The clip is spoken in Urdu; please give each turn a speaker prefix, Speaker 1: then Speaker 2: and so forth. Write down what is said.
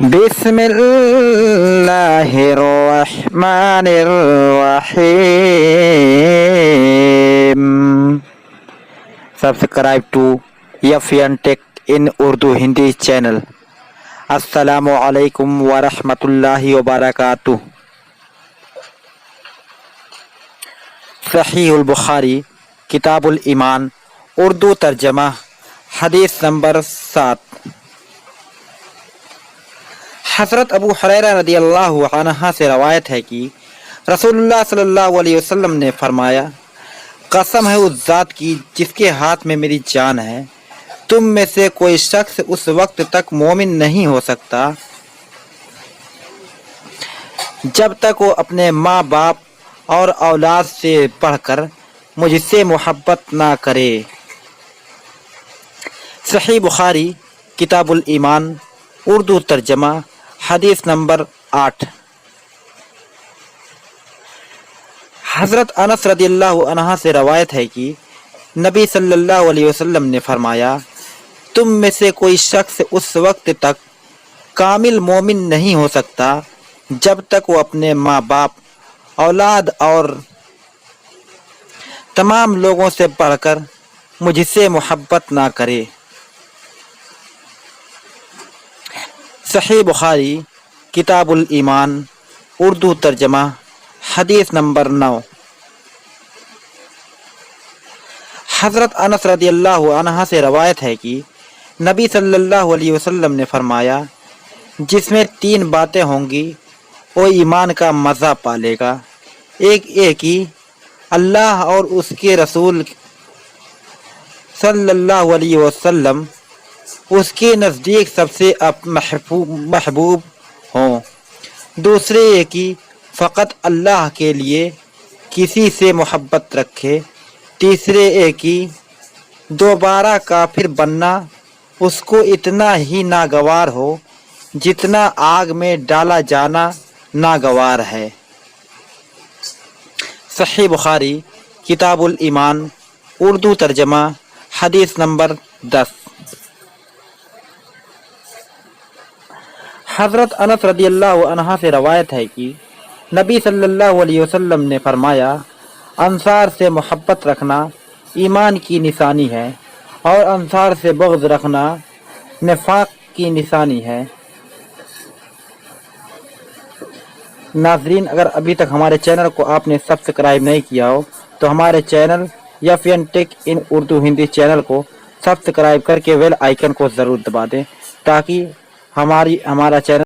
Speaker 1: بسم اللہ الرحمن الرحیم. Subscribe to FN tech in Urdu Hindi channel. السلام علیکم ورحمۃ اللہ وبرکاتہ. صحیح البخاری کتاب الایمان اردو ترجمہ حدیث نمبر 7. حضرت ابو ہریرہ رضی اللہ عنہ سے روایت ہے کہ رسول اللہ صلی اللہ علیہ وسلم نے فرمایا، قسم ہے اس ذات کی جس کے ہاتھ میں میری جان ہے، تم میں سے کوئی شخص اس وقت تک مومن نہیں ہو سکتا جب تک وہ اپنے ماں باپ اور اولاد سے بڑھ کر مجھ سے محبت نہ کرے. صحیح بخاری کتاب الایمان اردو ترجمہ حدیث نمبر 8. حضرت انس رضی اللہ عنہ سے روایت ہے کہ نبی صلی اللہ علیہ وسلم نے فرمایا، تم میں سے کوئی شخص اس وقت تک کامل مومن نہیں ہو سکتا جب تک وہ اپنے ماں باپ، اولاد اور تمام لوگوں سے بڑھ کر مجھ سے محبت نہ کرے. صحیح بخاری کتاب الایمان اردو ترجمہ حدیث نمبر 9. حضرت انس رضی اللہ عنہ سے روایت ہے کہ نبی صلی اللہ علیہ وسلم نے فرمایا، جس میں 3 باتیں ہوں گی وہ ایمان کا مزہ پالے گا. ایک ہی اللہ اور اس کے رسول صلی اللہ علیہ وسلم اس کے نزدیک سب سے محبوب ہوں. دوسرے یہ کہ فقط اللہ کے لیے کسی سے محبت رکھے. تیسرے یہ کہ دوبارہ کافر بننا اس کو اتنا ہی ناگوار ہو جتنا آگ میں ڈالا جانا ناگوار ہے. صحیح بخاری کتاب الایمان اردو ترجمہ حدیث نمبر 10. حضرت انس رضی اللہ عنہ سے روایت ہے کہ نبی صلی اللہ علیہ وسلم نے فرمایا، انصار سے محبت رکھنا ایمان کی نشانی ہے اور انصار سے بغض رکھنا نفاق کی نشانی ہے. ناظرین، اگر ابھی تک ہمارے چینل کو آپ نے سبسکرائب نہیں کیا ہو تو ہمارے channel FN tech in Urdu Hindi channel کو سبسکرائب کر کے بیل آئیکن کو ضرور دبا دیں تاکہ ہمارا چینل